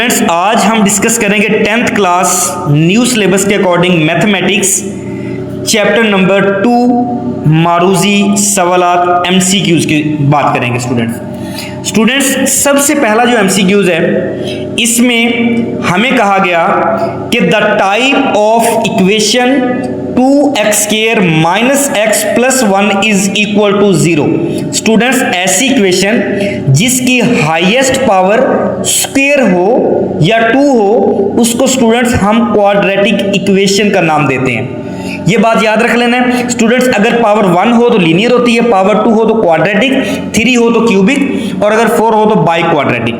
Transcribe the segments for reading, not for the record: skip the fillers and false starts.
Friends, आज हम discuss करेंगे 10th क्लास न्यू सिलेबस के अकॉर्डिंग मैथमेटिक्स चैप्टर नंबर 2 मारूजी सवालात एमसीक्यूज की बात करेंगे। स्टूडेंट्स सबसे पहला जो एमसीक्यूज है इसमें हमें कहा गया कि the type of equation 2x² minus x plus 1 is equal to 0। Students ऐसी इक्वेशन जिसकी हाईएस्ट पावर स्क्वायर हो या 2 हो उसको स्टूडेंट्स हम क्वाड्रेटिक इक्वेशन का नाम देते हैं। ये बात याद रख लेना है स्टूडेंट्स। अगर पावर 1 हो तो लीनियर होती है, पावर 2 हो तो क्वाड्रेटिक, 3 हो तो क्यूबिक और अगर 4 हो तो बाई क्वाड्रेटिक।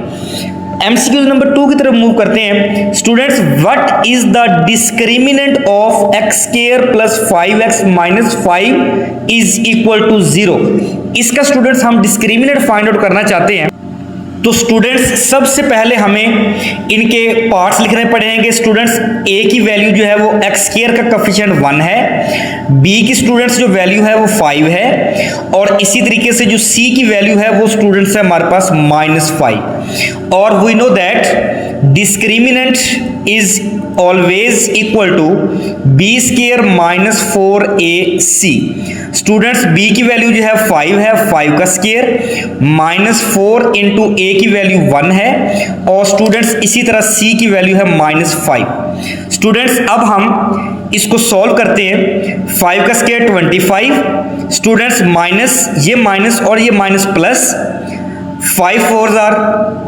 एमसीक्यू नंबर 2 की तरफ मूव करते हैं। Students, what is the discriminant of x² plus 5x minus 5 is equal to 0। इसका स्टूडेंट्स हम डिस्क्रिमिनेंट फाइंड आउट करना चाहते हैं तो स्टूडेंट्स सबसे पहले हमें इनके पार्ट्स लिखने पड़ेंगे। स्टूडेंट्स a की वैल्यू जो है वो x² का कोफिशिएंट 1 है, b की स्टूडेंट्स जो वैल्यू है वो 5 है और इसी तरीके से जो c की वैल्यू है वो स्टूडेंट्स है हमारे पास -5। और we know that discriminant is always equal to b² minus 4ac। Students b की वैल्यू जो है 5 है, 5 का स्क्वायर माइनस 4 इंटू a की वैल्यू 1 है और स्टूडेंट्स इसी तरह c की वैल्यू है -5। स्टूडेंट्स अब हम इसको सॉल्व करते हैं। 5 का स्क्वायर 25, स्टूडेंट्स माइनस ये माइनस और ये माइनस प्लस, 5 4 आर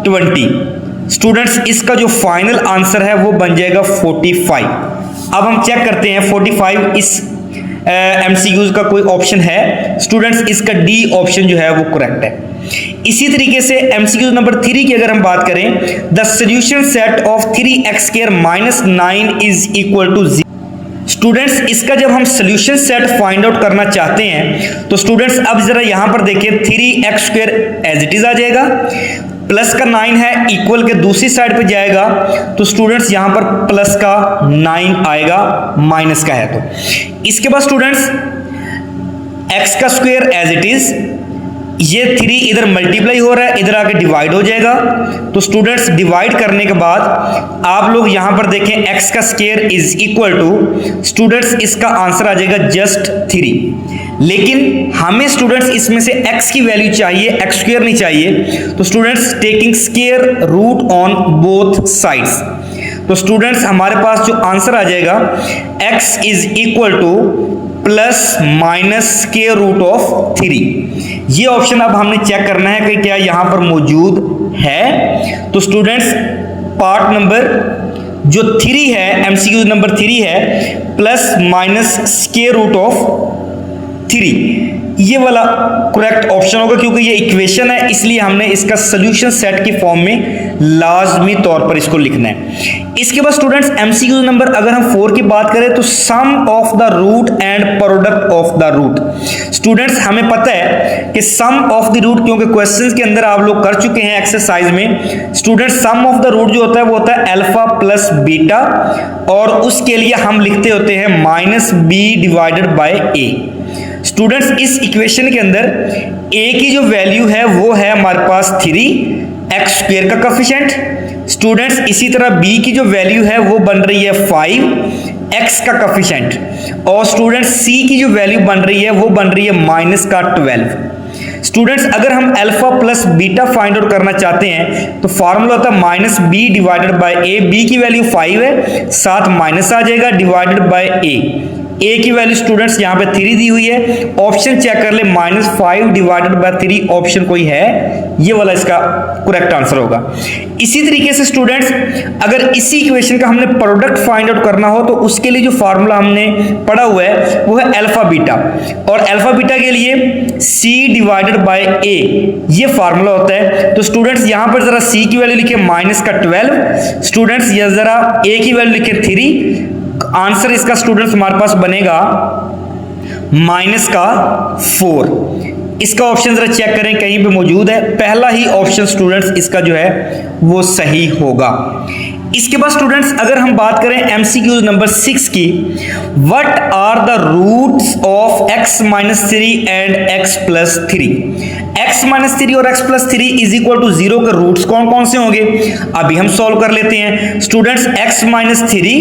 20। स्टूडेंट्स इसका जो फाइनल आंसर है वो बन जाएगा 45। अब हम चेक करते हैं 45 इस एमसीक्यूज का कोई ऑप्शन है। स्टूडेंट्स इसका डी ऑप्शन जो है वो करेक्ट है। इसी तरीके से एमसीक्यू नंबर 3 की अगर हम बात करें, the solution set of 3x² minus 9 is equal to 0। Students इसका जब हम सॉल्यूशन सेट फाइंड आउट करना चाहते हैं तो स्टूडेंट्स अब जरा यहां पर देखिए 3x² एज इट इज आ जाएगा, प्लस का 9 है इक्वल के दूसरी साइड पे जाएगा तो स्टूडेंट्स यहां पर प्लस का 9 आएगा, माइनस का है तो। इसके बाद स्टूडेंट्स x का स्क्वायर एज इट इज, ये 3 इधर मल्टीप्लाई हो रहा है, इधर आके डिवाइड हो जाएगा तो स्टूडेंट्स डिवाइड करने के बाद आप लोग यहां पर देखें x का square is equal to, students इसका आंसर आ जाएगा जस्ट 3। लेकिन हमें स्टूडेंट्स इसमें से x की वैल्यू चाहिए, x² नहीं चाहिए, तो students taking square root on both sides, तो स्टूडेंट्स हमारे पास जो आंसर आ जाएगा x is equal to plus minus square root of 3। ये ऑप्शन अब हमने चेक करना है कि क्या यहां पर मौजूद है। तो स्टूडेंट्स पार्ट नंबर जो 3 है, एमसीक्यू नंबर 3 है plus minus square root of 3, ये वाला करेक्ट ऑप्शन होगा क्योंकि ये इक्वेशन है इसलिए हमने इसका सॉल्यूशन सेट की फॉर्म में लाजमी तौर पर इसको लिखना है। इसके बाद स्टूडेंट्स एमसीक्यू नंबर अगर हम 4 की बात करें तो sum of the root and product of the root. Students हमें पता है कि सम ऑफ द रूट, क्योंकि क्वेश्चंस के अंदर आप लोग कर चुके हैं एक्सरसाइज में, students sum of the root जो होता है वो होता है अल्फा प्लस बीटा और उसके लिए हम लिखते होते हैं -b divided bye a। Students इस इक्वेशन के अंदर a की जो वैल्यू है वो है हमारे पास 3x² का कोफिशिएंट। स्टूडेंट्स इसी तरह b की जो वैल्यू है वो बन रही है 5x का कोफिशिएंट और स्टूडेंट्स c की जो वैल्यू बन रही है वो बन रही है माइनस का 12। स्टूडेंट्स अगर हम alpha plus beta find out करना चाहते हैं तो फार्मूला होता है -b divided bye a। b की वैल्यू 5 है, साथ माइनस आ जाएगा डिवाइडेड बाय a की वैल्यू स्टूडेंट्स यहाँ पे 3 दी हुई है। ऑप्शन चेक कर ले, -5 डिवाइडेड बाय 3 ऑप्शन कोई है, ये वाला इसका करेक्ट आंसर होगा। इसी तरीके से स्टूडेंट्स अगर इसी इक्वेशन का हमने प्रोडक्ट फाइंड आउट करना हो तो उसके लिए जो फार्मूला हमने पढ़ा हुआ है वो है अल्फा बीटा, और अल्फा बीटा के लिए c डिवाइडेड बाय a ये फार्मूला होता है। तो स्टूडेंट्स यहाँ पर जरा c की वैल्यू लिखे -12, स्टूडेंट्स ये जरा a की वैल्यू लिखे 3, आंसर इसका स्टूडेंट्स हमारे पास बनेगा -4। इसका ऑप्शन जरा चेक करें कहीं पे मौजूद है, पहला ही ऑप्शन स्टूडेंट्स इसका जो है वो सही होगा। इसके बाद स्टूडेंट्स अगर हम बात करें एमसीक्यू नंबर 6 की, what are the roots of x minus 3 and x plus 3। x minus 3 और x plus 3 is equal to 0 के रूट्स कौन कौन से होंगे, अभी हम सॉल्व कर लेते हैं students. x minus 3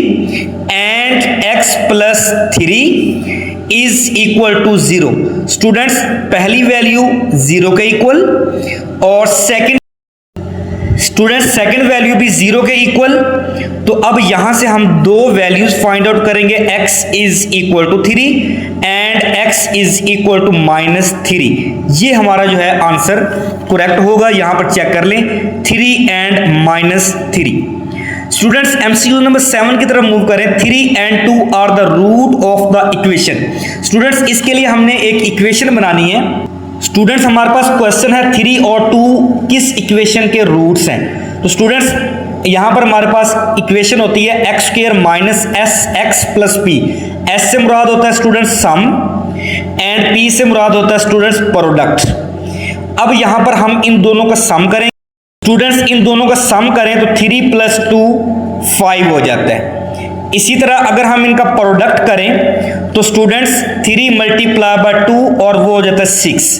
and x plus 3 is equal to 0। Students पहली वैल्यू 0 के इक्वल और सेकंड वैल्यू भी 0 के इक्वल। तो अब यहां से हम दो वैल्यूज फाइंड आउट करेंगे, x is equal to 3 and x is equal to minus 3। ये हमारा जो है आंसर करेक्ट होगा, यहां पर चेक कर लें 3 and minus 3। Students MCQ number 7 की तरफ मूव करें। 3 and 2 are the root of the equation. Students इसके लिए हमने एक इक्वेशन बनानी है। स्टूडेंट्स हमारे पास क्वेश्चन है 3 और 2 किस इक्वेशन के रूट्स हैं। तो स्टूडेंट्स यहां पर हमारे पास इक्वेशन होती है x square minus S x plus P. S से मुराद होता है स्टूडेंट्स सम एंड पी से मुराद होता है स्टूडेंट्स प्रोडक्ट। अब यहां पर हम इन दोनों का सम करें। स्टूडेंट्स इन दोनों का सम करें तो 3 प्लस 2 5 हो जाता है। इसी तरह अगर हम इनका प्रोडक्ट करें तो स्टूडेंट्स 3 मल्टीप्लाई बाय 2 और वो हो जाता है 6।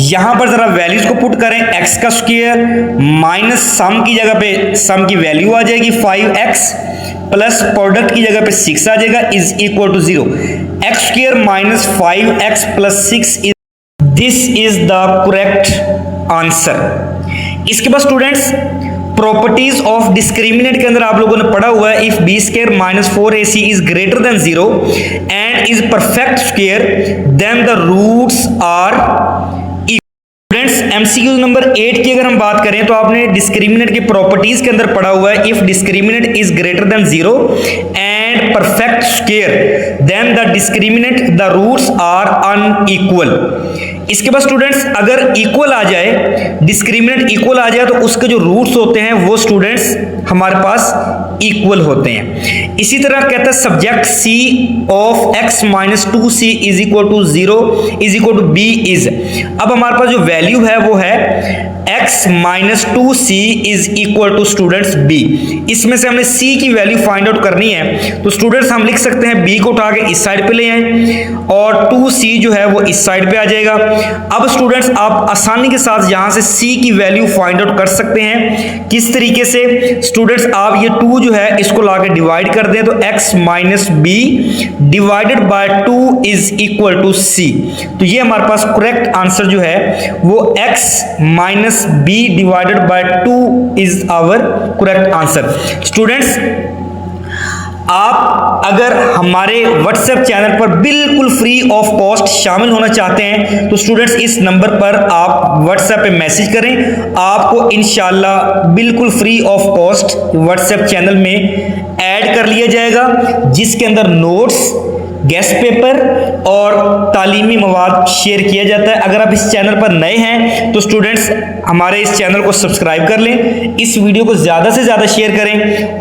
यहां पर जरा वैल्यूज को पुट करें, एक्स का स्क्वायर माइनस सम की जगह पे सम की वैल्यू आ जाएगी 5x प्लस प्रोडक्ट की जगह पे 6 आ जाएगा is equal to 0। X square minus 5x plus 6 this is the correct answer. इसके बाद स्टूडेंट्स प्रॉपर्टीज ऑफ डिस्क्रिमिनेंट के अंदर आप लोगों ने पढ़ा हुआ है, if B square minus 4ac is greater than 0 and is perfect square then the roots are. Students MCQ number 8 की अगर हम बात करें तो आपने डिस्क्रिमिनेंट की प्रॉपर्टीज के अंदर पढ़ा हुआ है, if discriminant is greater than 0 and perfect square then the discriminant the roots are unequal. इसके बाद स्टूडेंट्स अगर इक्वल आ जाए, डिस्क्रिमिनेंट इक्वल आ जाए तो उसके जो रूट्स होते हैं वो स्टूडेंट्स हमारे पास इक्वल होते हैं। इसी तरह कहता है subject c of x minus 2c is equal to 0 is equal to b is. अब हमारे पास जो वैल्यू है वो है x minus 2c is equal to students b। इसमें से हमने c की वैल्यू फाइंड आउट करनी है तो स्टूडेंट्स हम लिख सकते हैं b को उठा के इस साइड पे ले आए और 2c जो है वो इस साइड पे आ जाएगा। अब स्टूडेंट्स आप आसानी के साथ यहां से c की वैल्यू फाइंड आउट कर सकते हैं। किस तरीके से स्टूडेंट्स, आप ये 2 जो है इसको लाके डिवाइड कर दें तो x minus b divided by 2 is equal to c। तो ये हमारे पास करेक्ट आंसर जो है वो x minus b divided by 2 is our correct answer. Students आप अगर हमारे व्हाट्सएप चैनल पर बिल्कुल फ्री ऑफ कॉस्ट शामिल होना चाहते हैं तो स्टूडेंट्स इस नंबर पर आप व्हाट्सएप पे मैसेज करें, आपको इंशाल्लाह बिल्कुल free of cost WhatsApp channel में ऐड कर लिया जाएगा, जिसके अंदर नोट्स, गेस्ट पेपर और तालीमी मवाद शेयर किया जाता है। अगर आप इस चैनल पर नए हैं तो स्टूडेंट्स हमारे इस चैनल को सब्सक्राइब कर लें, इस वीडियो को ज़्यादा से ज़्यादा शेयर करें।